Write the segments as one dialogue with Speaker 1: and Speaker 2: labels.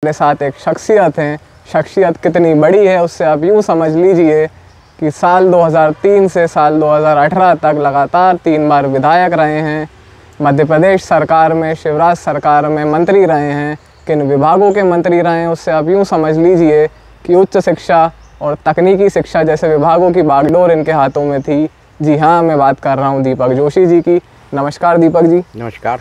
Speaker 1: मेरे साथ एक शख्सियत हैं। शख्सियत कितनी बड़ी है उससे आप यूँ समझ लीजिए कि साल 2003 से साल 2018 तक लगातार 3 बार विधायक रहे हैं। मध्य प्रदेश सरकार में, शिवराज सरकार में मंत्री रहे हैं। किन विभागों के मंत्री रहे हैं उससे आप यूँ समझ लीजिए कि उच्च शिक्षा और तकनीकी शिक्षा जैसे विभागों की बागडोर इनके हाथों में थी। जी हाँ, मैं बात कर रहा हूँ दीपक जोशी जी की। नमस्कार दीपक जी।
Speaker 2: नमस्कार।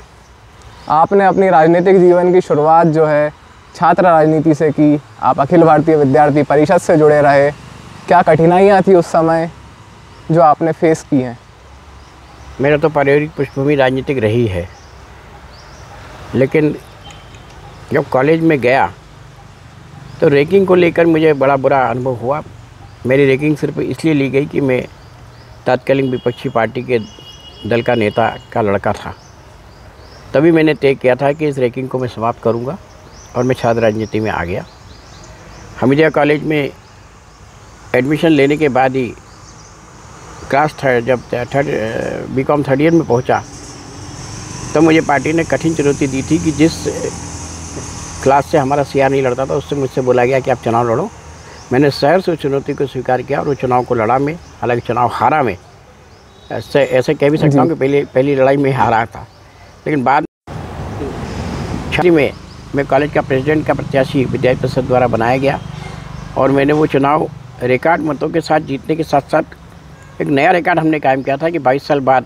Speaker 1: आपने अपनी राजनीतिक जीवन की शुरुआत जो है छात्र राजनीति से की। आप अखिल भारतीय विद्यार्थी परिषद से जुड़े रहे। क्या कठिनाइयाँ थी उस समय जो आपने फेस की हैं?
Speaker 2: मेरा तो पारिवारिक पृष्ठभूमि राजनीतिक रही है, लेकिन जब कॉलेज में गया तो रैंकिंग को लेकर मुझे बड़ा बुरा अनुभव हुआ। मेरी रैंकिंग सिर्फ इसलिए ली गई कि मैं तत्कालीन विपक्षी पार्टी के दल का नेता का लड़का था। तभी मैंने तय किया था कि इस रैंकिंग को मैं समाप्त करूंगा और मैं छात्र राजनीति में आ गया। हमीदिया कॉलेज में एडमिशन लेने के बाद ही जब बीकॉम थर्ड ईयर में पहुंचा तो मुझे पार्टी ने कठिन चुनौती दी थी कि जिस क्लास से हमारा सीआर नहीं लड़ता था उससे मुझसे बोला गया कि आप चुनाव लड़ो। मैंने शहर से उस चुनौती को स्वीकार किया और वो चुनाव को लड़ा मैं। हालांकि चुनाव हारा मैं, ऐसे कह भी सकता हूँ कि पहली लड़ाई में हारा था, लेकिन बाद में मैं कॉलेज का प्रेसिडेंट का प्रत्याशी विद्यार्थी परिषद द्वारा बनाया गया और मैंने वो चुनाव रिकॉर्ड मतों के साथ जीतने के साथ साथ एक नया रिकॉर्ड हमने कायम किया था कि 22 साल बाद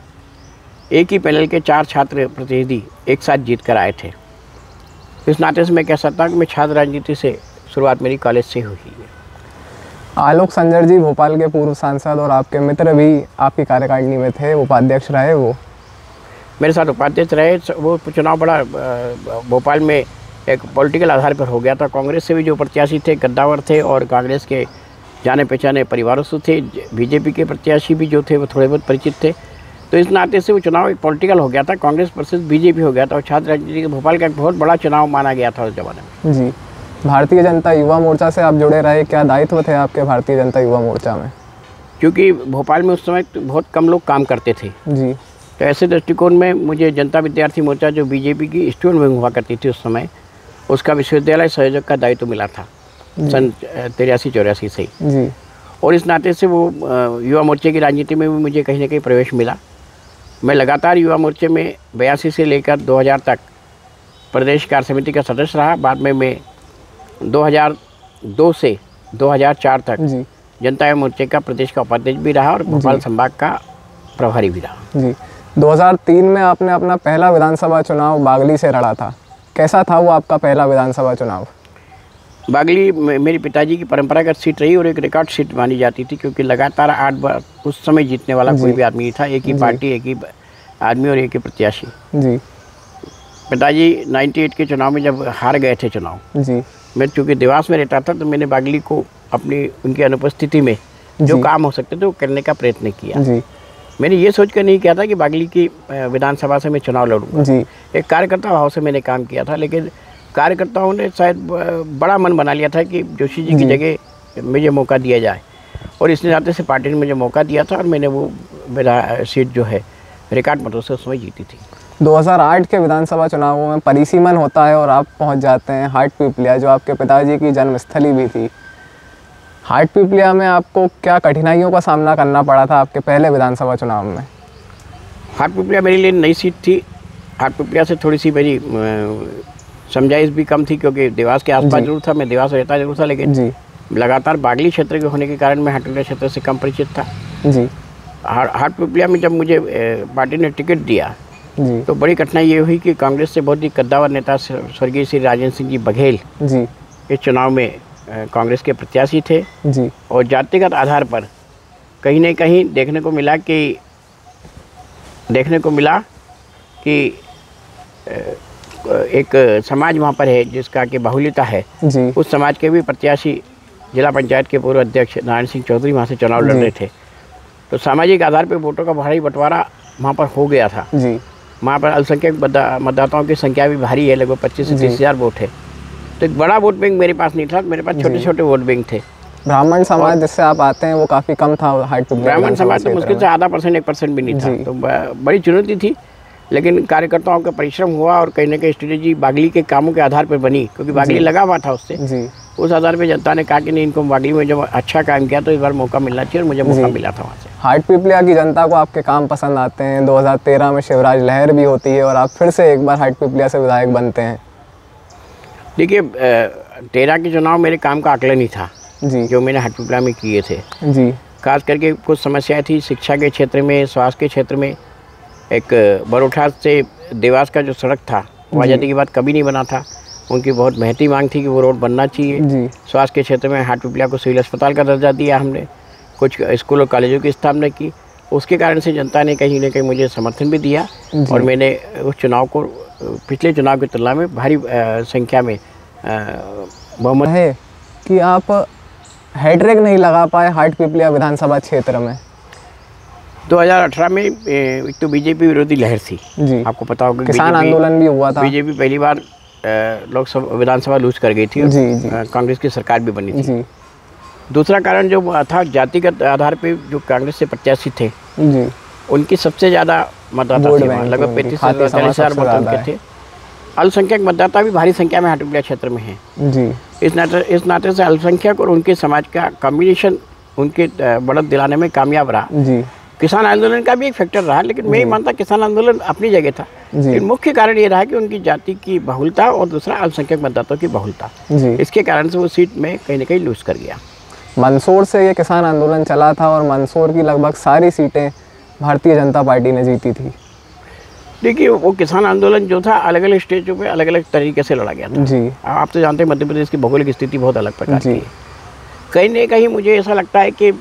Speaker 2: एक ही पैनल के 4 छात्र प्रतिनिधि एक साथ जीत कर आए थे। इस नाते से मैं कह सकता हूँ कि मैं छात्र राजनीति से शुरुआत मेरी कॉलेज से हुई है।
Speaker 1: आलोक संजर जी भोपाल के पूर्व सांसद और आपके मित्र भी आपकी कार्यकारिणी में थे, उपाध्यक्ष रहे। वो
Speaker 2: मेरे साथ उपाध्यक्ष रहे। वो चुनाव बड़ा भोपाल में एक पॉलिटिकल आधार पर हो गया था। कांग्रेस से भी जो प्रत्याशी थे कद्दावर थे और कांग्रेस के जाने पहचाने परिवारों से थे। बीजेपी के प्रत्याशी भी जो थे वो थोड़े बहुत परिचित थे। तो इस नाते से वो चुनाव एक पॉलिटिकल हो गया था, कांग्रेस वर्सेस बीजेपी हो गया था और छात्र राजनीति के भोपाल का एक बहुत बड़ा चुनाव माना गया था उस जमाने में।
Speaker 1: जी, भारतीय जनता युवा मोर्चा से आप जुड़े रहे। क्या दायित्व थे आपके भारतीय जनता युवा मोर्चा में?
Speaker 2: क्योंकि भोपाल में उस समय बहुत कम लोग काम करते थे
Speaker 1: जी,
Speaker 2: तो ऐसे दृष्टिकोण में मुझे जनता विद्यार्थी मोर्चा जो बीजेपी की स्टूडेंट विंग हुआ करती थी उस समय, उसका विश्वविद्यालय संयोजक का दायित्व मिला था सन 83-84 से
Speaker 1: जी।
Speaker 2: और इस नाते से वो युवा मोर्चे की राजनीति में भी मुझे कहीं ना कहीं प्रवेश मिला। मैं लगातार युवा मोर्चे में 82 से लेकर 2000 तक प्रदेश कार्य समिति का सदस्य रहा। बाद में मैं 2002 से 2004 तक जनता युवा मोर्चे का प्रदेश का उपाध्यक्ष भी रहा और भोपाल संभाग का प्रभारी भी रहा।
Speaker 1: जी, 2003 में आपने अपना पहला विधानसभा चुनाव बागली से लड़ा था। कैसा था वो आपका पहला विधानसभा चुनाव?
Speaker 2: बागली मेरे पिताजी की परंपरागत सीट रही और एक रिकॉर्ड सीट मानी जाती थी, क्योंकि लगातार 8 बार उस समय जीतने वाला कोई भी आदमी नहीं था। एक ही पार्टी, एक ही आदमी और एक ही प्रत्याशी। जी, पिताजी 98 के चुनाव में जब हार गए थे चुनाव, जी, मैं चूँकि देवास में रहता था तो मैंने बागली को अपनी उनकी अनुपस्थिति में जो काम हो सकते थे वो करने का प्रयत्न किया। जी, मैंने ये सोच कर नहीं किया था कि बागली की विधानसभा से मैं चुनाव लड़ूंगा। जी, एक कार्यकर्ता भाव से मैंने काम किया था, लेकिन कार्यकर्ताओं ने शायद बड़ा मन बना लिया था कि जोशी जी की जगह मुझे मौका दिया जाए और इस नाते से पार्टी ने मुझे मौका दिया था और मैंने वो मेरा सीट जो है रिकॉर्ड मतों से उस समय जीती थी।
Speaker 1: 2008 के विधानसभा चुनावों में परिसीमन होता है और आप पहुंच जाते हैं हाटपिपलिया, जो आपके पिताजी की जन्मस्थली भी थी। हाटपिपलिया में आपको क्या कठिनाइयों का सामना करना पड़ा था आपके पहले विधानसभा चुनाव में?
Speaker 2: हाटपिपलिया मेरे लिए नई सीट थी। हाटपिपलिया से थोड़ी सी मेरी समझाइश भी कम थी, क्योंकि देवास के आसपास जरूर था, मैं देवास रहता जरूर था, लेकिन लगातार बागली क्षेत्र के होने के कारण मैं हाटपिपलिया क्षेत्र से कम परिचित था। जी, हाटपिपलिया में जब मुझे पार्टी ने टिकट दिया जी, तो बड़ी कठिनाई ये हुई कि कांग्रेस से बहुत ही कद्दावर नेता स्वर्गीय श्री राजेंद्र सिंह जी बघेल जी इस चुनाव में कांग्रेस के प्रत्याशी थे जी, और जातिगत आधार पर कहीं न कहीं देखने को मिला कि एक समाज वहाँ पर है जिसका कि बाहुल्यता है जी, उस समाज के भी प्रत्याशी जिला पंचायत के पूर्व अध्यक्ष नारायण सिंह चौधरी वहाँ से चुनाव लड़ रहे थे। तो सामाजिक आधार पर वोटों का भारी बंटवारा वहाँ पर हो गया था जी। वहाँ पर अल्पसंख्यक मतदाताओं की संख्या भी भारी है, लगभग 25 से 30 हज़ार वोट है। तो एक बड़ा वोट बैंक मेरे पास नहीं था, मेरे पास छोटे छोटे वोट बैंक थे।
Speaker 1: ब्राह्मण समाज जिससे आप आते हैं वो काफ़ी कम था।
Speaker 2: ब्राह्मण समाज तो मुश्किल से 0.5% 1% भी नहीं था, तो बड़ी चुनौती थी। लेकिन कार्यकर्ताओं का परिश्रम हुआ और कहीं ना कहीं स्ट्रेटेजी बागली के कामों के आधार पर बनी, क्योंकि बागली लगा हुआ था उससे
Speaker 1: जी।
Speaker 2: उस आधार पे जनता ने कहा कि नहीं, इनको बागली में जब अच्छा काम किया तो इस बार मौका मिलना चाहिए, और मुझे मौका मिला था वहाँ से।
Speaker 1: हाटपिपलिया की जनता को आपके काम पसंद आते हैं। 2013 में शिवराज लहर भी होती है और आप फिर से एक बार हाटपिपलिया से विधायक बनते हैं।
Speaker 2: देखिए 13 के चुनाव मेरे काम का आकलन ही था
Speaker 1: जी।
Speaker 2: जो मैंने हाटपिपलिया में किए थे।
Speaker 1: जी।
Speaker 2: खास करके कुछ समस्याएं थी शिक्षा के क्षेत्र में, स्वास्थ्य के क्षेत्र में। एक बरोठा से देवास का जो सड़क था वो आज़ादी के बाद कभी नहीं बना था, उनकी बहुत महती मांग थी कि वो रोड बनना चाहिए।
Speaker 1: जी।
Speaker 2: स्वास्थ्य के क्षेत्र में हाटपिपलिया को सिविल अस्पताल का दर्जा दिया हमने, कुछ स्कूल और कॉलेजों की स्थापना की। उसके कारण से जनता ने कहीं ना कहीं मुझे समर्थन भी दिया और मैंने उस चुनाव को पिछले चुनाव की तुलना में भारी संख्या में बहुमत
Speaker 1: है कि आप हैट्रिक नहीं लगा पाए हाटपिपलिया विधानसभा क्षेत्र में।
Speaker 2: 2018 में एक तो बीजेपी विरोधी लहर थी
Speaker 1: जी।
Speaker 2: आपको पता होगा,
Speaker 1: किसान आंदोलन भी हुआ था।
Speaker 2: बीजेपी पहली बार लोकसभा विधानसभा लूज कर गई थी।
Speaker 1: जी। जी।
Speaker 2: कांग्रेस की सरकार भी बनी थी।
Speaker 1: जी।
Speaker 2: दूसरा कारण जो था, जातिगत आधार पे जो कांग्रेस से प्रत्याशी थे
Speaker 1: जी।
Speaker 2: उनकी सबसे ज़्यादा मतदाता थे, लगभग 35,000 वोट उनके थे। अल्पसंख्यक मतदाता भी भारी संख्या में हाटपिपलिया क्षेत्र में हैं।
Speaker 1: जी।
Speaker 2: इस नाते से अल्पसंख्यक और उनके समाज का कॉम्बिनेशन उनके बढ़त दिलाने में कामयाब रहा।
Speaker 1: जी।
Speaker 2: किसान आंदोलन का भी एक फैक्टर रहा, लेकिन मैं ये मानता किसान आंदोलन अपनी जगह था, लेकिन मुख्य कारण ये रहा कि उनकी जाति की बहुलता और दूसरा अल्पसंख्यक मतदाताओं की बहुलता।
Speaker 1: जी।
Speaker 2: इसके कारण से वो सीट में कहीं ना कहीं लूज कर गया।
Speaker 1: मंदसौर से ये किसान आंदोलन चला था और मंदसौर की लगभग सारी सीटें भारतीय जनता पार्टी ने जीती थी।
Speaker 2: देखिए वो किसान आंदोलन जो था अलग अलग स्टेजों पे अलग अलग तरीके से लड़ा गया था।
Speaker 1: जी।
Speaker 2: आप तो जानते हैं मध्य प्रदेश की भौगोलिक स्थिति बहुत अलग प्रकार की
Speaker 1: जी।
Speaker 2: है। कहीं ना कहीं मुझे ऐसा लगता है कि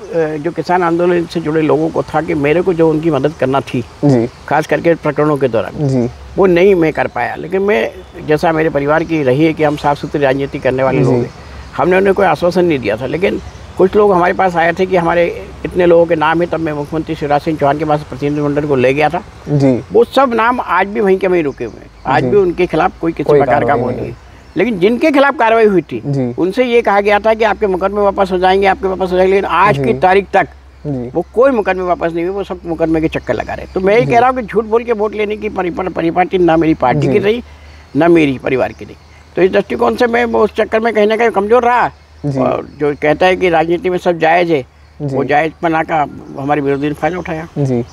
Speaker 2: जो किसान आंदोलन से जुड़े लोगों को था कि मेरे को जो उनकी मदद करना थी,
Speaker 1: जी।
Speaker 2: खास करके प्रकरणों के दौरान,
Speaker 1: जी।
Speaker 2: वो नहीं मैं कर पाया। लेकिन मैं, जैसा मेरे परिवार की रही है कि हम साफ सुथरी राजनीति करने वाले लोग हैं, हमने उन्हें कोई आश्वासन नहीं दिया था। लेकिन कुछ लोग हमारे पास आए थे कि हमारे इतने लोगों के नाम है, तब मैं मुख्यमंत्री शिवराज सिंह चौहान के पास प्रतिनिधिमंडल को ले गया था।
Speaker 1: जी।
Speaker 2: वो सब नाम आज भी वहीं के वहीं रुके हुए हैं, आज भी उनके खिलाफ कोई किसी प्रकार का वो नहीं है। लेकिन जिनके खिलाफ कार्रवाई हुई थी उनसे ये कहा गया था कि आपके मुकदमे वापस हो जाएंगे, आपके वापस हो जाएंगे, लेकिन आज की तारीख तक वो कोई मुकदमे वापस नहीं हुए, वो सब मुकदमे के चक्कर लगा रहे। तो मैं ये कह रहा हूँ कि झूठ बोल के वोट लेने की परिपाटी ना मेरी पार्टी की रही ना मेरी परिवार की रही। तो इस दृष्टिकोण से मैं उस चक्कर में कहीं ना कहीं कमजोर रहा। और जो कहता है कि राजनीति में सब जायज़ है, वो जायज़ बना का हमारे विरोधी ने फायदा उठाया।
Speaker 1: जी।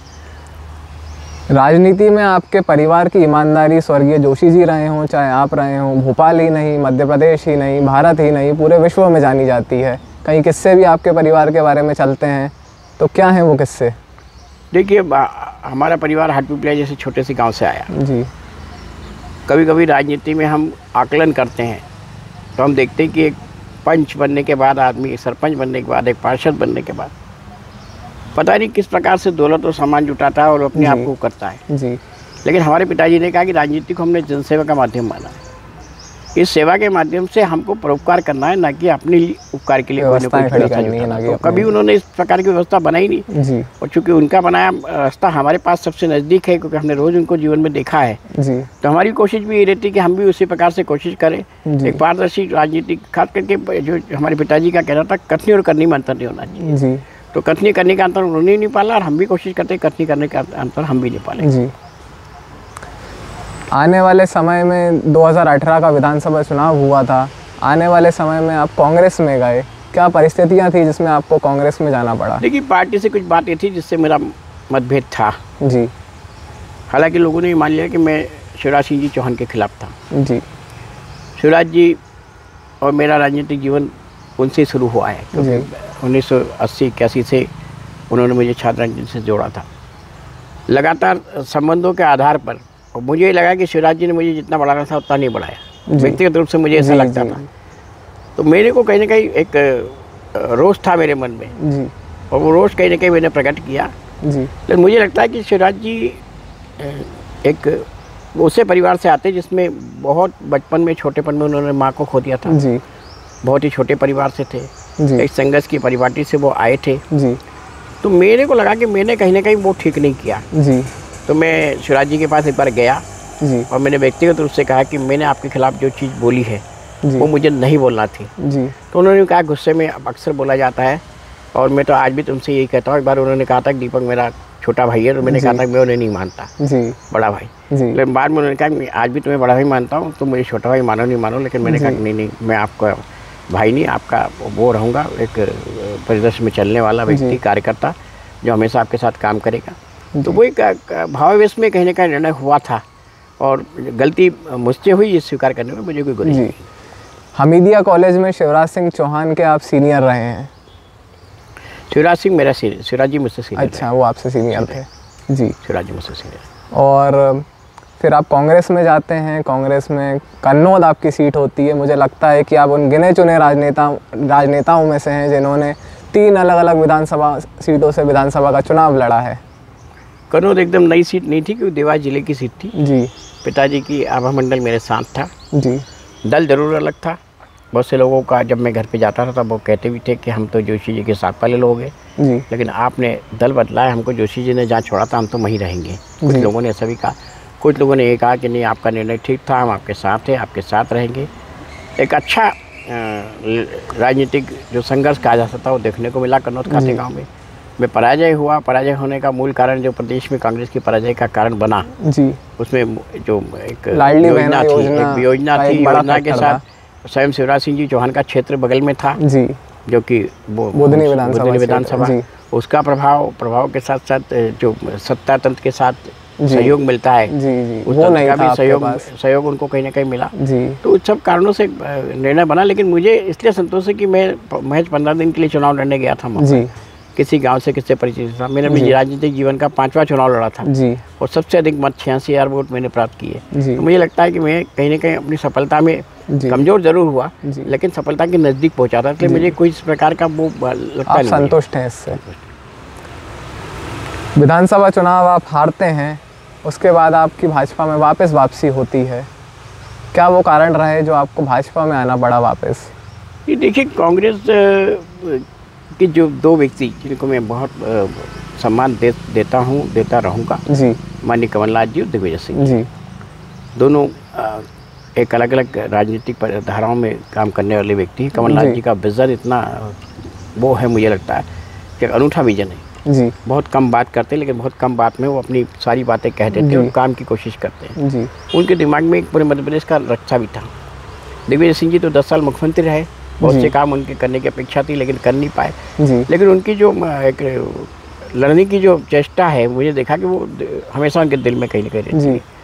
Speaker 1: राजनीति में आपके परिवार की ईमानदारी स्वर्गीय जोशी जी रहे हों, चाहे आप रहे हों, भोपाल ही नहीं, मध्य प्रदेश ही नहीं, भारत ही नहीं, पूरे विश्व में जानी जाती है। कई किस्से भी आपके परिवार के बारे में चलते हैं, तो क्या हैं वो किस्से?
Speaker 2: देखिए हमारा परिवार हाटपिपलिया जैसे छोटे से गांव से आया।
Speaker 1: जी।
Speaker 2: कभी कभी राजनीति में हम आकलन करते हैं तो हम देखते हैं कि एक पंच बनने के बाद आदमी, एक सरपंच बनने के बाद, एक पार्षद बनने के बाद पता नहीं किस प्रकार से दौलत और सामान जुटाता है और अपने आप को करता है।
Speaker 1: जी।
Speaker 2: लेकिन हमारे पिताजी ने कहा कि राजनीति को हमने जनसेवा का माध्यम माना है। इस सेवा के माध्यम से हमको परोपकार करना है, ना कि अपने उपकार के लिए कोई ना कोई व्यवस्था जुटाना। तो कभी उन्होंने इस प्रकार की व्यवस्था बनाई नहीं।
Speaker 1: जी।
Speaker 2: और चूंकि उनका बनाया रास्ता हमारे पास सबसे नज़दीक है, क्योंकि हमने रोज़ उनको जीवन में देखा है।
Speaker 1: जी।
Speaker 2: तो हमारी कोशिश भी ये रहती है कि हम भी उसी प्रकार से कोशिश करें। एक पारदर्शी राजनीति, खास करके जो हमारे पिताजी का कहना था, कथनी और करनी में अंतर नहीं होना चाहिए।
Speaker 1: जी।
Speaker 2: तो कथनी करने का अंतर उन्होंने नहीं पाला और हम भी कोशिश करते हैं कथनी करने का अंतर हम भी नहीं पाले।
Speaker 1: जी। आने वाले समय में 2018 का विधानसभा चुनाव हुआ था, आने वाले समय में आप कांग्रेस में गए, क्या परिस्थितियां थी जिसमें आपको कांग्रेस में जाना पड़ा?
Speaker 2: देखिए पार्टी से कुछ बातें थी जिससे मेरा मतभेद था।
Speaker 1: जी।
Speaker 2: हालांकि लोगों ने मान लिया कि मैं शिवराज सिंह जी चौहान के खिलाफ था।
Speaker 1: जी।
Speaker 2: शिवराज जी और मेरा राजनीतिक जीवन उनसे शुरू हुआ है, क्योंकि 1980-81 से उन्होंने मुझे छात्र राजनीति से जोड़ा था। लगातार संबंधों के आधार पर, और मुझे लगा कि शिवराज जी ने मुझे जितना बढ़ाना था उतना नहीं बढ़ाया, व्यक्तिगत रूप से मुझे ऐसा लगता था। तो मेरे को कहीं ना कहीं एक रोष था मेरे मन में।
Speaker 1: जी।
Speaker 2: और वो रोष कहीं ना कहीं मैंने प्रकट किया।
Speaker 1: जी।
Speaker 2: लेकिन मुझे लगता है कि शिवराज जी एक उसे परिवार से आते जिसमें बहुत बचपन में, छोटेपन में उन्होंने माँ को खो दिया था।
Speaker 1: जी।
Speaker 2: बहुत ही छोटे परिवार से थे।
Speaker 1: जी।
Speaker 2: एक संघर्ष की परिपाटी से वो आए थे।
Speaker 1: जी।
Speaker 2: तो मेरे को लगा कि मैंने कहीं ना कहीं वो ठीक नहीं किया।
Speaker 1: जी।
Speaker 2: तो मैं शिवराज जी के पास एक बार गया।
Speaker 1: जी।
Speaker 2: और मैंने व्यक्तिगत रूप से कहा कि मैंने आपके खिलाफ जो चीज़ बोली है वो मुझे नहीं बोलना थी।
Speaker 1: जी।
Speaker 2: तो उन्होंने कहा गुस्से में अक्सर बोला जाता है, और मैं तो आज भी तुमसे यही कहता हूँ। एक बार उन्होंने कहा था कि दीपक मेरा छोटा भाई है, तो मैंने कहा था मैं उन्हें नहीं मानता
Speaker 1: जी
Speaker 2: बड़ा भाई।
Speaker 1: जी
Speaker 2: लेकिन बाद में उन्होंने कहा मैं आज भी तुम्हें बड़ा भाई मानता हूँ, तो मुझे छोटा भाई मानो नहीं मानो, लेकिन मैंने कहा नहीं नहीं, मैं आपका भाई नहीं, आपका वो रहूँगा, एक परिदृश्य में चलने वाला व्यक्ति, कार्यकर्ता जो हमेशा आपके साथ काम करेगा। तो वो एक भावावेश में कहीं ना कहीं निर्णय हुआ था, और गलती मुझसे हुई, ये स्वीकार करने में मुझे कोई गुरेज नहीं।
Speaker 1: हमीदिया कॉलेज में शिवराज सिंह चौहान के आप सीनियर रहे हैं।
Speaker 2: शिवराज सिंह मेरा सीनियर, शिवराज जी मुझसे सीनियर।
Speaker 1: अच्छा, वो आपसे सीनियर थे जी।
Speaker 2: शिवराज जी मुझसे सीनियर।
Speaker 1: और फिर आप कांग्रेस में जाते हैं। कांग्रेस में कन्नौद आपकी सीट होती है। मुझे लगता है कि आप उन गिने चुने राजनेताओं में से हैं जिन्होंने 3 अलग अलग विधानसभा सीटों से विधानसभा का चुनाव लड़ा है।
Speaker 2: कन्नौद एकदम नई सीट नहीं थी, क्योंकि देवास जिले की सीट थी
Speaker 1: जी।
Speaker 2: पिताजी की आभा मंडल मेरे साथ था
Speaker 1: जी।
Speaker 2: दल जरूर अलग था। बहुत से लोगों का जब मैं घर पे जाता था तब वो कहते भी थे कि हम तो जोशी जी के साथ वाले लोग हैं,
Speaker 1: जी।
Speaker 2: लेकिन आपने दल बदला है, हमको जोशी जी ने जहाँ छोड़ा था हम तो वहीं रहेंगे। कुछ लोगों ने ऐसा भी कहा, कुछ लोगों ने ये कहा कि नहीं आपका निर्णय ठीक था, हम आपके साथ हैं, आपके साथ रहेंगे। एक अच्छा राजनीतिक जो संघर्ष कहा जा सकता वो देखने को मिला कन्नौद खाते गाँव में पराजय हुआ। पराजय होने का मूल कारण जो प्रदेश में कांग्रेस की पराजय का कारण बना
Speaker 1: जी,
Speaker 2: उसमें जो एक
Speaker 1: योजना थी,
Speaker 2: योजना के साथ स्वयं शिवराज सिंह जी चौहान का क्षेत्र बगल में था
Speaker 1: जी,
Speaker 2: जो कि वो
Speaker 1: बुधनी
Speaker 2: विधानसभा, उसका प्रभाव के साथ साथ जो सत्ता तंत्र के साथ सहयोग मिलता है
Speaker 1: जी जी,
Speaker 2: उस
Speaker 1: वो नहीं
Speaker 2: का
Speaker 1: था
Speaker 2: भी सहयोग उनको कहीं ना कहीं मिला
Speaker 1: जी।
Speaker 2: तो उस सब कारणों से निर्णय बना। लेकिन मुझे इसलिए संतोष है कि मैं महज 15 दिन के लिए चुनाव लड़ने गया था जी। किसी गांव से किससे परिचित था। मैंने अपने राजनीतिक जीवन का 5वां चुनाव लड़ा था जी, और सबसे अधिक मत 86,000 वोट मैंने प्राप्त किए। तो मुझे लगता है कि मैं कहीं ना कहीं अपनी सफलता में कमजोर जरूर हुआ, लेकिन सफलता के नज़दीक पहुंचा था, इसलिए मुझे कोई इस प्रकार का वो लगता नहीं।
Speaker 1: संतुष्ट हैं इससे। विधानसभा चुनाव आप हारते हैं, उसके बाद आपकी भाजपा में वापसी होती है। क्या वो कारण रहे जो आपको भाजपा में आना पड़ा वापस?
Speaker 2: ये देखिए, कांग्रेस कि जो 2 व्यक्ति जिनको मैं बहुत सम्मान देता हूँ, देता रहूँगा जी, माननीय कमलनाथ जी और दिग्विजय सिंह जी। दोनों एक अलग अलग राजनीतिक धाराओं में काम करने वाले व्यक्ति हैं। कमलनाथ जी का विजन इतना वो है, मुझे लगता है कि अनूठा विजन है जी। बहुत कम बात करते हैं, लेकिन बहुत कम बात में वो अपनी सारी बातें कह देते हैं और काम की कोशिश करते हैं जी। उनके दिमाग में एक पूरे मध्य प्रदेश का रक्षा भी था। दिग्विजय सिंह जी तो 10 साल मुख्यमंत्री रहे, बहुत से काम उनके करने की अपेक्षा थी, लेकिन कर नहीं पाए जी। लेकिन उनकी जो एक लड़ने की जो चेष्टा है, मुझे देखा कि वो हमेशा उनके दिल में कहीं ना कहीं रहती है।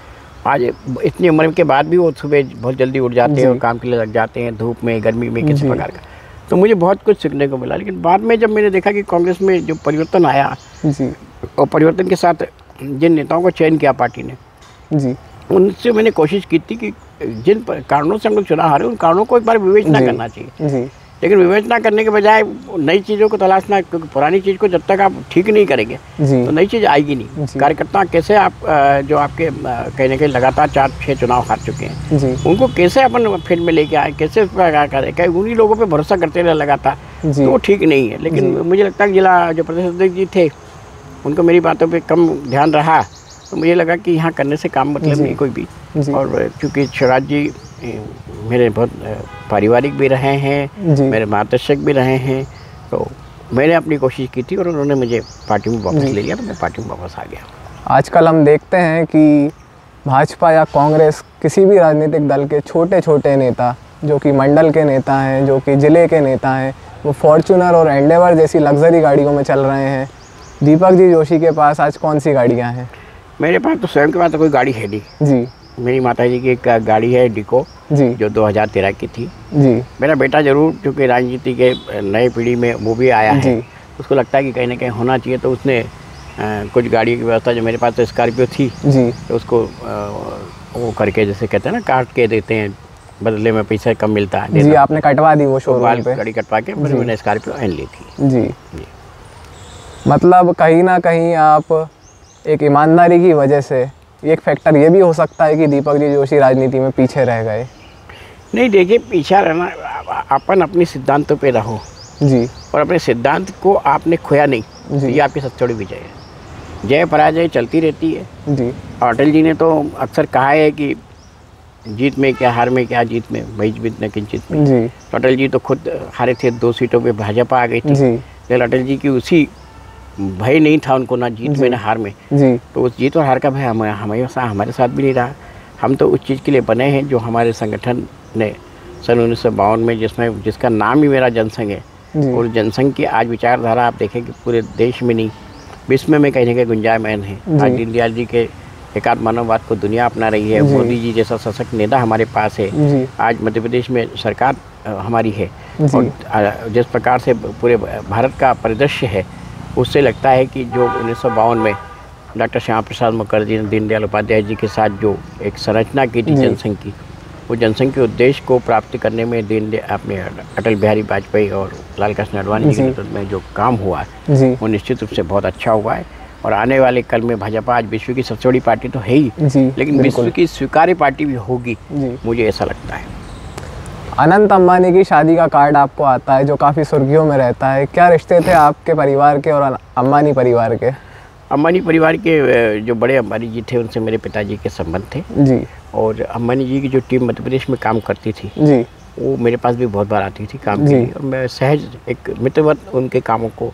Speaker 2: आज इतनी उम्र के बाद भी वो सुबह बहुत जल्दी उठ जाते हैं और काम के लिए लग जाते हैं, धूप में, गर्मी में, किसी प्रकार का। तो मुझे बहुत कुछ सीखने को मिला। लेकिन बाद में जब मैंने देखा कि कांग्रेस में जो परिवर्तन आया जी, और परिवर्तन के साथ जिन नेताओं को चयन किया पार्टी ने जी, उनसे मैंने कोशिश की थी कि जिन कारणों से हम लोग चुनाव हारे, उन कारणों को एक बार विवेचना करना चाहिए जी। लेकिन विवेचना करने के बजाय नई चीज़ों को तलाशना, क्योंकि पुरानी चीज़ को जब तक आप ठीक नहीं करेंगे तो नई चीज़ आएगी नहीं। कार्यकर्ता कैसे आप जो आपके कहीं ना कहीं लगातार 4-6 चुनाव हार चुके हैं जी, उनको कैसे अपन फील्ड में लेके आए, कैसे करें, क्या उन्हीं लोगों पे भरोसा करते रहे लगातार, तो वो ठीक नहीं है। लेकिन मुझे लगता है कि जिला जो प्रदेश अध्यक्ष जी थे उनको मेरी बातों पर कम ध्यान रहा, तो मुझे लगा कि यहाँ करने से काम मतलब नहीं कोई भी। और चूँकि शिवराज जी मेरे बहुत पारिवारिक भी रहे हैं, मेरे मार्गदर्शक भी रहे हैं, तो मैंने अपनी कोशिश की थी और उन्होंने मुझे पार्टी में वापस ले लिया, तो मैं पार्टी में वापस आ गया।
Speaker 1: आजकल हम देखते हैं कि भाजपा या कांग्रेस किसी भी राजनीतिक दल के छोटे छोटे नेता, जो कि मंडल के नेता हैं, जो कि ज़िले के नेता हैं, वो फॉर्चूनर और एंडेवर जैसी लग्जरी गाड़ियों में चल रहे हैं। दीपक जी जोशी के पास आज कौन सी गाड़ियाँ हैं? मेरे पास तो स्वयं के पास तो कोई गाड़ी है नहीं जी। मेरी माता जी की एक गाड़ी है डिको जी, जो 2013 की थी जी। मेरा बेटा जरूर, क्योंकि राजनीति के नए पीढ़ी में वो भी आया है, उसको लगता है कि कहीं ना कहीं होना चाहिए, तो उसने कुछ गाड़ी की व्यवस्था, जो मेरे पास तो स्कॉर्पियो थी जी, तो उसको वो करके, जैसे कहते हैं ना, काट के देते हैं, बदले में पैसा कम मिलता है जी। आपने कटवा दी वो शोरूम पे? गाड़ी कटवा के मैंने स्कॉर्पियो एन ली थी जी। मतलब कहीं ना कहीं आप एक ईमानदारी की वजह से, एक फैक्टर ये भी हो सकता है कि दीपक जी जोशी राजनीति में पीछे रह गए? नहीं, देखिए, पीछे रहना, अपन अपने सिद्धांतों पे रहो जी, और अपने सिद्धांत को आपने खोया नहीं जी, ये आपकी सबसे बड़ी विजय है। जय पराजय चलती रहती है जी। अटल जी ने तो अक्सर कहा है कि जीत में क्या, हार में क्या, जीत में भई जीत न किंचित में जी। तो अटल जी तो खुद हारे थे, 2 सीटों पे भाजपा आ गई थी, लेकिन अटल जी की उसी
Speaker 2: भय नहीं था उनको, ना जीत में ना हार में।
Speaker 1: जी।
Speaker 2: तो उस जीत और हार का भय हमेशा हमारे साथ भी नहीं रहा। हम तो उस चीज़ के लिए बने हैं जो हमारे संगठन ने सन 1952 में, जिसका नाम ही मेरा जनसंघ है, और जनसंघ की आज विचारधारा आप देखें कि पूरे देश में नहीं विश्व में कहीं ना कहीं गुंजायमान है। आज दीनदयाल जी के एकात्म मानववाद को दुनिया अपना रही है। मोदी जी जैसा सशक्त नेता हमारे पास है। आज मध्य प्रदेश में सरकार हमारी है, और जिस प्रकार से पूरे भारत का परिदृश्य है, उससे लगता है कि जो 1952 में डॉक्टर श्यामा प्रसाद मुखर्जी ने दीनदयाल उपाध्याय जी के साथ जो एक संरचना की थी जनसंघ की, वो जनसंघ के उद्देश्य को प्राप्त करने में अपने अटल बिहारी वाजपेयी और लाल कृष्ण आडवाणी जी के नेतृत्व में जो काम हुआ है, वो निश्चित रूप से बहुत अच्छा हुआ है। और आने वाले कल में भाजपा आज विश्व की सबसे बड़ी पार्टी तो है ही, लेकिन विश्व की स्वीकार्य पार्टी भी होगी, मुझे ऐसा लगता है।
Speaker 1: अनंत अंबानी की शादी का कार्ड आपको आता है जो काफ़ी सुर्खियों में रहता है। क्या रिश्ते थे आपके परिवार के और अंबानी परिवार के?
Speaker 2: अंबानी परिवार के जो बड़े अंबानी जी थे, उनसे मेरे पिताजी के संबंध थे जी। और अंबानी जी की जो टीम मध्य प्रदेश में काम करती थी जी, वो मेरे पास भी बहुत बार आती थी काम के लिए, और मैं सहज एक मित्रवत उनके कामों को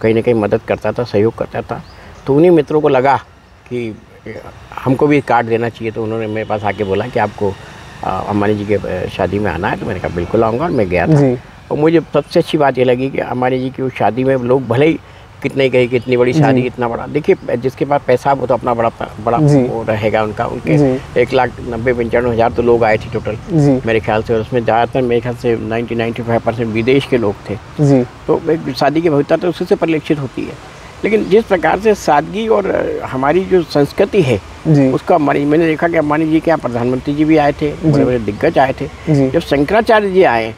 Speaker 2: कहीं ना कहीं मदद करता था, सहयोग करता था। तो उन्हीं मित्रों को लगा कि हमको भी कार्ड देना चाहिए, तो उन्होंने मेरे पास आके बोला कि आपको अंबानी जी के शादी में आना है। तो मैंने कहा बिल्कुल आऊँगा, और मैं गया था। और मुझे सबसे अच्छी बात ये लगी कि अंबानी जी की उस शादी में लोग भले ही कितने गए, कितनी बड़ी शादी, इतना बड़ा, देखिए जिसके पास पैसा वो तो अपना बड़ा वो रहेगा उनका। उनके 1,90,95,000 तो लोग आए थे टोटल मेरे ख्याल से, और उसमें ज़्यादातर मेरे ख्याल से 90-95% विदेश के लोग थे। तो एक शादी की भव्यता तो उसी से परिलक्षित होती है। लेकिन जिस प्रकार से सादगी और हमारी जो संस्कृति है उसका मैंने देखा कि अंबानी जी के यहाँ प्रधानमंत्री जी भी आए थे, बड़े बड़े दिग्गज आए थे। जब शंकराचार्य जी आए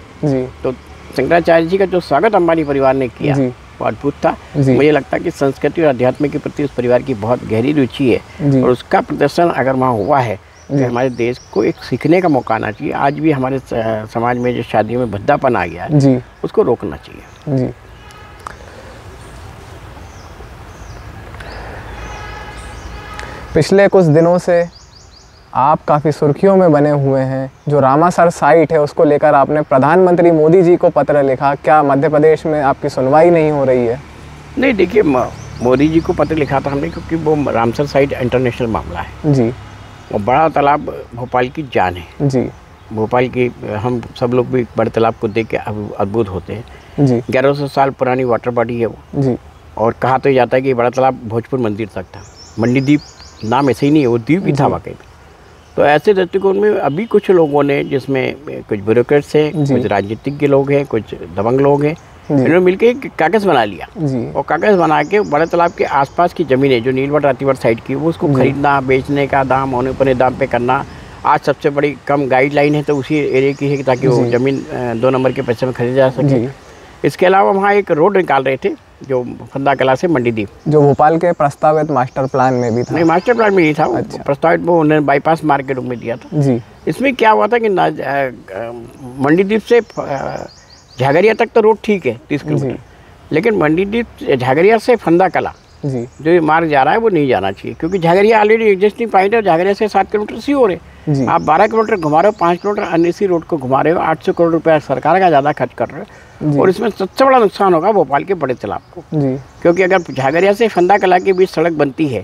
Speaker 2: तो शंकराचार्य जी का जो स्वागत अंबानी परिवार ने किया वो अद्भुत था। मुझे लगता है कि संस्कृति और अध्यात्म के प्रति उस परिवार की बहुत गहरी रुचि है, और उसका प्रदर्शन अगर वहाँ हुआ है तो हमारे देश को एक सीखने का मौका आना चाहिए। आज भी हमारे समाज में जो शादियों में भद्दापन आ गया है, उसको रोकना चाहिए।
Speaker 1: पिछले कुछ दिनों से आप काफ़ी सुर्खियों में बने हुए हैं। जो रामासर साइट है उसको लेकर आपने प्रधानमंत्री मोदी जी को पत्र लिखा। क्या मध्य प्रदेश में आपकी सुनवाई नहीं हो रही है?
Speaker 2: नहीं, देखिए मोदी जी को पत्र लिखा था हमने, क्योंकि वो रामसर साइट इंटरनेशनल मामला है जी। वो बड़ा तालाब भोपाल की जान है जी। भोपाल की हम सब लोग भी बड़े तालाब को देख के अद्भुत होते हैं जी। 1100 साल पुरानी वाटर बॉडी है वो जी। और कहा तो जाता है कि बड़ा तालाब भोजपुर मंदिर तक था। मंडीदीप नाम ऐसे ही नहीं है, वो द्वीप ही था वाकई। तो ऐसे दृष्टिकोण में अभी कुछ लोगों ने, जिसमें कुछ ब्यूरोक्रेट्स हैं, कुछ राजनीतिक के लोग हैं, कुछ दबंग लोग हैं, इन्होंने मिलकर कागज़ बना लिया और कागज़ बना के बड़े तालाब के आसपास की ज़मीनें जो नीलवट रातीवट साइड की, वो उसको खरीदना, बेचने का दाम होने पर दाम पे करना। आज सबसे बड़ी कम गाइडलाइन है तो उसी एरिया की है, ताकि वो ज़मीन 2 नंबर के पैसे में खरीदी जा सके। इसके अलावा वहाँ एक रोड निकाल रहे थे जो फंदा कला से मंडीदीप, जो
Speaker 1: भोपाल के प्रस्तावित मास्टर प्लान में भी था।
Speaker 2: नहीं, मास्टर प्लान में नहीं था। अच्छा। प्रस्तावित वो उन्होंने बाईपास मार्ग के रूप में दिया था जी। इसमें क्या हुआ था कि मंडीदीप से झागरिया तक तो रोड ठीक है 30 किलोमीटर, लेकिन मंडीदीप झागरिया से फंदा कला जी जो ये मार्ग जा रहा है वो नहीं जाना चाहिए, क्योंकि झागरिया ऑलरेडी एग्जिस्टिंग पॉइंट है। झागरिया से 7 किलोमीटर सी हो रहे, आप 12 किलोमीटर घुमा रहे हो, 5 किलोमीटर अन्य सी रोड को घुमा रहे हो, 800 करोड़ रुपया सरकार का ज़्यादा खर्च कर रहे हो, और इसमें सबसे बड़ा नुकसान होगा भोपाल के बड़े तालाब को जी। क्योंकि अगर झागरिया से फंदा कला के बीच सड़क बनती है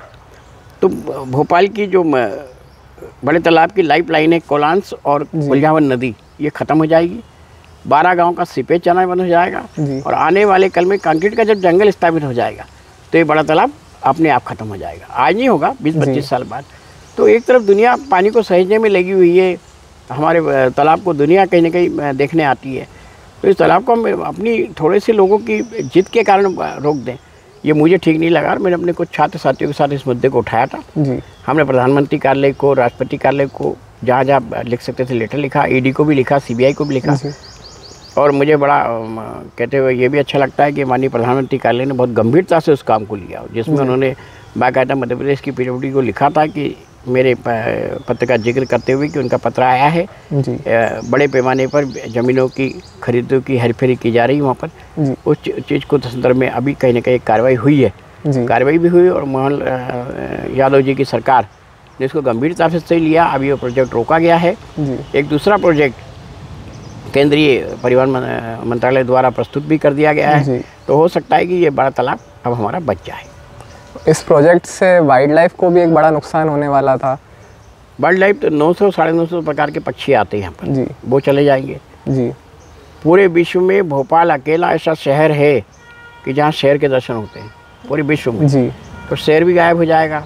Speaker 2: तो भोपाल की जो बड़े तालाब की लाइफ लाइन है कोलांस और गुलजावन नदी, ये ख़त्म हो जाएगी। 12 गाँव का सीपेज चलाना बंद हो जाएगा, और आने वाले कल में कंक्रीट का जब जंगल स्थापित हो जाएगा तो ये बड़ा तालाब अपने आप ख़त्म हो जाएगा। आज नहीं होगा, 20-25 साल बाद। तो एक तरफ दुनिया पानी को सहेजने में लगी हुई है, हमारे तालाब को दुनिया कहीं ना कहीं देखने आती है, तो इस तालाब को हम अपनी थोड़े से लोगों की जिद के कारण रोक दें, ये मुझे ठीक नहीं लगा। और मैंने अपने कुछ छात्र साथियों के साथ इस मुद्दे को उठाया था जी। हमने प्रधानमंत्री कार्यालय को, राष्ट्रपति कार्यालय को, जहाँ जहाँ लिख सकते थे लेटर लिखा, ईडी को भी लिखा, सीबीआई को भी लिखा। और मुझे बड़ा कहते हुए ये भी अच्छा लगता है कि माननीय प्रधानमंत्री कार्यालय ने बहुत गंभीरता से उस काम को लिया, जिसमें उन्होंने बाकायदा मध्य प्रदेश की पीडब्ल्यूडी को लिखा था कि मेरे पत्र का जिक्र करते हुए कि उनका पत्र आया है जी। बड़े पैमाने पर ज़मीनों की खरीदों की हेरफेरी की जा रही वहाँ पर जी। उस चीज़ को संदर्भ में अभी कहीं ना कहीं कार्रवाई हुई है, कार्रवाई भी हुई, और मोहन यादव जी की सरकार ने इसको गंभीरता से सही लिया। अभी वो प्रोजेक्ट रोका गया है जी। एक दूसरा प्रोजेक्ट केंद्रीय परिवहन मंत्रालय द्वारा प्रस्तुत भी कर दिया गया है।
Speaker 1: जी।
Speaker 2: तो हो सकता है कि ये बड़ा तालाब अब हमारा बच जाए।
Speaker 1: इस प्रोजेक्ट से वाइल्ड लाइफ को भी एक बड़ा नुकसान होने वाला था।
Speaker 2: वाइल्ड लाइफ तो 900 साढ़े 900 प्रकार के पक्षी आते हैं यहाँ पर,
Speaker 1: जी
Speaker 2: वो चले जाएंगे।
Speaker 1: जी
Speaker 2: पूरे विश्व में भोपाल अकेला ऐसा शहर है कि जहाँ शेर के दर्शन होते हैं पूरे विश्व में।
Speaker 1: जी
Speaker 2: तो शेर भी गायब हो जाएगा,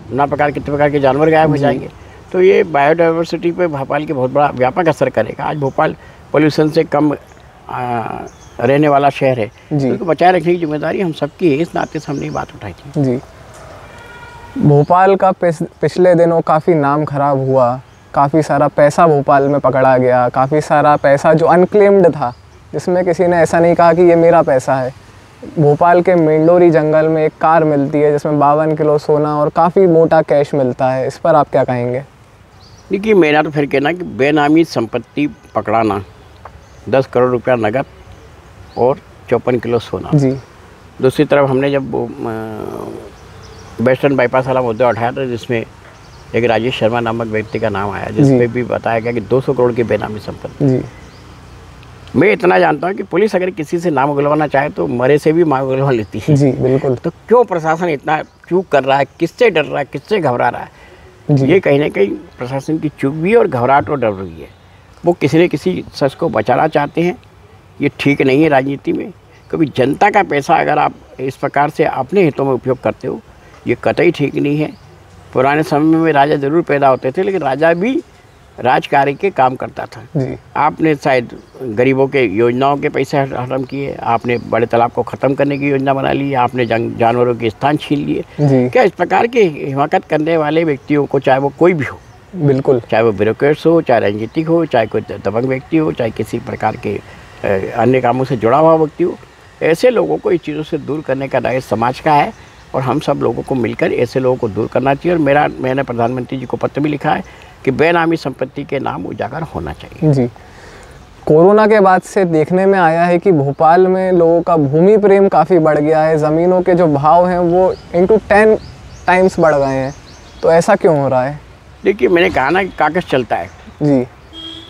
Speaker 2: नाना प्रकार कितने प्रकार के जानवर गायब हो जाएंगे। तो ये बायोडाइवर्सिटी पे भोपाल के बहुत बड़ा व्यापक असर करेगा। आज भोपाल पोल्यूशन से कम रहने वाला शहर है,
Speaker 1: जी।
Speaker 2: तो इसको बचाए रखने की जिम्मेदारी हम सबकी है। इस नाते से हमने ये बात उठाई थी।
Speaker 1: जी। भोपाल का पिछले दिनों काफ़ी नाम खराब हुआ, काफ़ी सारा पैसा भोपाल में पकड़ा गया, काफ़ी सारा पैसा जो अनक्लेम्ड था, जिसमें किसी ने ऐसा नहीं कहा कि ये मेरा पैसा है। भोपाल के मेंढोरी जंगल में एक कार मिलती है जिसमें 52 किलो सोना और काफ़ी मोटा कैश मिलता है। इस पर आप क्या कहेंगे?
Speaker 2: देखिए, मेरा तो फिर कहना कि बेनामी संपत्ति पकड़ाना, 10 करोड़ रुपया नगद और 54 किलो सोना।
Speaker 1: जी।
Speaker 2: दूसरी तरफ हमने जब वेस्टर्न बाईपास वाला मुद्दा उठाया था, जिसमें एक राजेश शर्मा नामक व्यक्ति का नाम आया, जिसमें भी बताया गया कि 200 करोड़ की बेनामी संपत्ति।
Speaker 1: जी।
Speaker 2: मैं इतना जानता हूँ कि पुलिस अगर किसी से नाम उगलवाना चाहे तो मरे से भी नाम उगलवा लेती है।
Speaker 1: जी बिल्कुल।
Speaker 2: तो क्यों प्रशासन इतना चूक कर रहा है? किससे डर रहा है? किससे घबरा रहा है?
Speaker 1: जी।
Speaker 2: ये कहीं ना कहीं प्रशासन की चूक भी है और घबराहट और डर रही है। वो किसी न किसी शख्स को बचाना चाहते हैं। ये ठीक नहीं है राजनीति में, क्योंकि जनता का पैसा अगर आप इस प्रकार से अपने हितों में उपयोग करते हो, ये कतई ठीक नहीं है। पुराने समय में राजा ज़रूर पैदा होते थे, लेकिन राजा भी राजकार्य के काम करता था।
Speaker 1: जी।
Speaker 2: आपने शायद गरीबों के योजनाओं के पैसे खत्म किए, आपने बड़े तालाब को ख़त्म करने की योजना बना ली, आपने जानवरों के स्थान छीन लिए।
Speaker 1: जी।
Speaker 2: क्या इस प्रकार के हिमाकत करने वाले व्यक्तियों को, चाहे वो कोई भी हो,
Speaker 1: बिल्कुल,
Speaker 2: चाहे वो ब्यूरोक्रेट्स हो, चाहे राजनीतिक हो, चाहे कोई दबंग व्यक्ति हो, चाहे किसी प्रकार के अन्य कामों से जुड़ा हुआ व्यक्ति हो, ऐसे लोगों को इस चीज़ों से दूर करने का दायित्व समाज का है और हम सब लोगों को मिलकर ऐसे लोगों को दूर करना चाहिए। और मैंने प्रधानमंत्री जी को पत्र भी लिखा है कि बेनामी संपत्ति के नाम उजागर होना चाहिए।
Speaker 1: जी। कोरोना के बाद से देखने में आया है कि भोपाल में लोगों का भूमि प्रेम काफ़ी बढ़ गया है, ज़मीनों के जो भाव हैं वो into 10 टाइम्स बढ़ गए हैं। तो ऐसा क्यों हो रहा है?
Speaker 2: देखिए, मैंने कहा ना कि कागज़ चलता है।
Speaker 1: जी।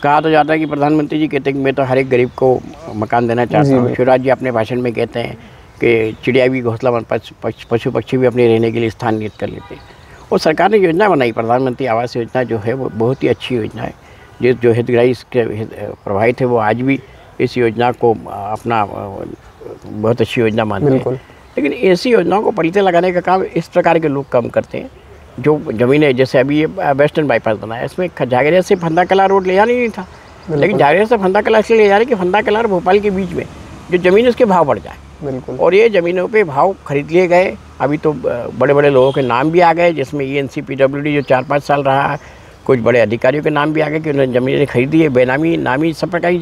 Speaker 2: कहा तो जाता है कि प्रधानमंत्री जी कहते हैं कि मैं तो हर एक गरीब को मकान देना चाहता हूँ। शिवराज जी अपने भाषण में कहते हैं कि चिड़िया भी घोंसला पशु पक्षी भी अपने रहने के लिए स्थान नियत कर लेते हैं। और सरकार ने योजना बनाई, प्रधानमंत्री आवास योजना जो है वो बहुत ही अच्छी योजना है। जो हितग्राही इसके प्रभावित है वो आज भी इस योजना को अपना बहुत अच्छी योजना मानते हैं। लेकिन ऐसी योजनाओं को पलीते लगाने का काम इस प्रकार के लोग कम करते हैं। जो ज़मीनें, जैसे अभी ये वेस्टर्न बाईपास बना है, इसमें झागरिया से फंदा कला रोड ले जाना ही नहीं था, लेकिन झागरिया से फंदा कला इसलिए ले जा रहे कि फंदा कला और भोपाल के बीच में जो ज़मीन उसके भाव बढ़ जाए।
Speaker 1: बिल्कुल।
Speaker 2: और ये ज़मीनों पे भाव खरीद लिए गए। अभी तो बड़े बड़े लोगों के नाम भी आ गए, जिसमें ENCPWD जो 4-5 साल रहा है, कुछ बड़े अधिकारियों के नाम भी आ गए कि उन्होंने ज़मीनें खरीदी है, बेनामी नामी सब प्रकार की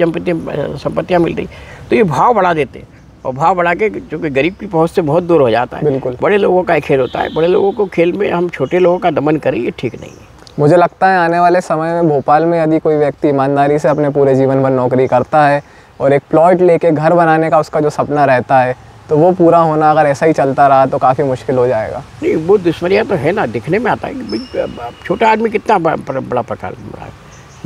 Speaker 2: संपत्तियाँ मिल रही। तो ये भाव बढ़ा देते हैं और भाव बढ़ा के, जो कि गरीब की पहुँच से बहुत दूर हो जाता है।
Speaker 1: बिल्कुल।
Speaker 2: बड़े लोगों का खेल होता है, बड़े लोगों को खेल में हम छोटे लोगों का दमन करें, ये ठीक नहीं है।
Speaker 1: मुझे लगता है आने वाले समय में भोपाल में यदि कोई व्यक्ति ईमानदारी से अपने पूरे जीवन भर नौकरी करता है और एक प्लॉट लेके घर बनाने का उसका जो सपना रहता है, तो वो पूरा होना अगर ऐसा ही चलता रहा तो काफ़ी मुश्किल हो जाएगा।
Speaker 2: नहीं, वो दुश्मनियाँ तो है ना, दिखने में आता है कि छोटा आदमी कितना बड़ा प्रकार बना है।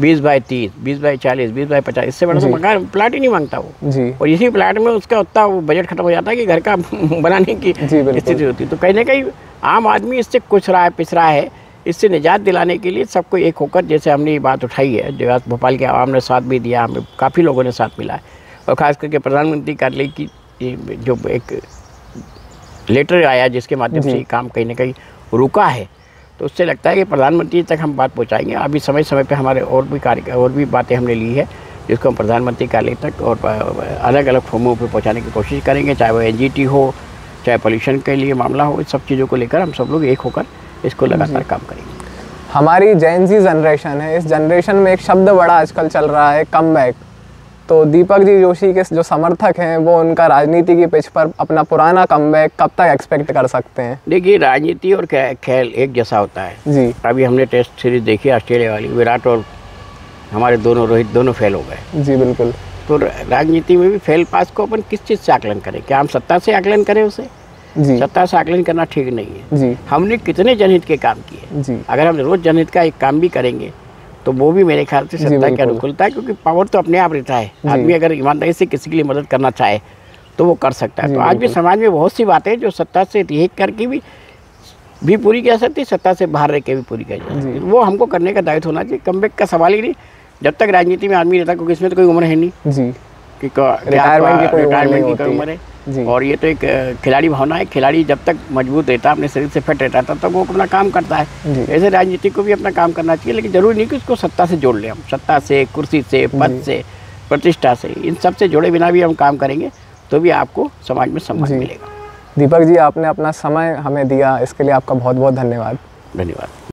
Speaker 2: 20 बाई 30, 20 बाई 40, 20 बाई 50, इससे बड़ा तो मकान प्लाट ही नहीं मांगता वो।
Speaker 1: जी।
Speaker 2: और इसी प्लाट में उसका उतना वो बजट खत्म हो जाता है कि घर का बनाने की स्थिति होती है। तो कहीं ना कहीं आम आदमी इससे कुछ रहा है, पिस रहा है। इससे निजात दिलाने के लिए सबको एक होकर, जैसे हमने ये बात उठाई है, जो आज भोपाल के आवाम ने साथ भी दिया, हमें काफ़ी लोगों ने साथ मिला है, और ख़ास करके प्रधानमंत्री कार्यालय की जो एक लेटर आया जिसके माध्यम से काम कहीं ना कहीं रुका है, तो उससे लगता है कि प्रधानमंत्री तक हम बात पहुंचाएंगे। अभी समय समय पे हमारे और भी बातें हमने ली है, जिसको हम प्रधानमंत्री कार्यालय तक और अलग अलग फॉर्मों पे पहुंचाने की कोशिश करेंगे, चाहे वो NGT हो, चाहे पोल्यूशन के लिए मामला हो। इस सब चीज़ों को लेकर हम सब लोग एक होकर इसको लगातार काम करेंगे।
Speaker 1: हमारी Gen Z जनरेशन है, इस जनरेशन में एक शब्द बड़ा आजकल चल रहा है, कमबैक। तो दीपक जी जोशी के जो समर्थक हैं वो उनका राजनीति की पिच पर अपना पुराना कमबैक कब तक एक्सपेक्ट कर सकते हैं? देखिए, राजनीति और खेल एक जैसा होता है। जी। अभी हमने टेस्ट सीरीज देखी ऑस्ट्रेलिया वाली, विराट और हमारे रोहित दोनों फेल हो गए। जी बिल्कुल। तो राजनीति में भी फेल पास को अपन किस चीज़ से आकलन करें? क्या हम सत्ता से आकलन करें उसे? जी। सत्ता से आकलन करना ठीक नहीं है। जी। हमने कितने जनहित के काम किए? जी। अगर हम रोज़ जनहित का एक काम भी करेंगे
Speaker 2: तो वो भी मेरे ख्याल से सत्ता के
Speaker 1: बिल्कुल।
Speaker 2: अनुकूलता है, क्योंकि पावर तो अपने आप रहता है। आदमी अगर ईमानदारी से किसी के लिए मदद करना चाहे तो वो कर सकता है। तो आज भी समाज में बहुत सी बातें जो सत्ता से रह करके भी पूरी की जा सकती है, सत्ता से बाहर रह के भी पूरी की जा सकती है। वो हमको करने का दायित्व होना चाहिए। कमबैक का सवाल ही नहीं, जब तक राजनीति में आदमी रहता, क्योंकि इसमें तो कोई उम्र है नहीं
Speaker 1: जी,
Speaker 2: कि
Speaker 1: रिटायरमेंट की कोई
Speaker 2: उम्र है। और ये तो एक खिलाड़ी भावना है। खिलाड़ी जब तक मजबूत रहता है, अपने शरीर से फिट रहता है, तब तक वो अपना काम करता है। ऐसे राजनीति को भी अपना काम करना चाहिए, लेकिन जरूरी नहीं कि उसको सत्ता से जोड़ लें हम। सत्ता से, कुर्सी से, पद से, प्रतिष्ठा से, इन सब से जोड़े बिना भी हम काम करेंगे तो भी आपको समाज में सम्मान मिलेगा।
Speaker 1: दीपक जी, आपने अपना समय हमें दिया, इसके लिए आपका बहुत बहुत धन्यवाद।
Speaker 2: धन्यवाद।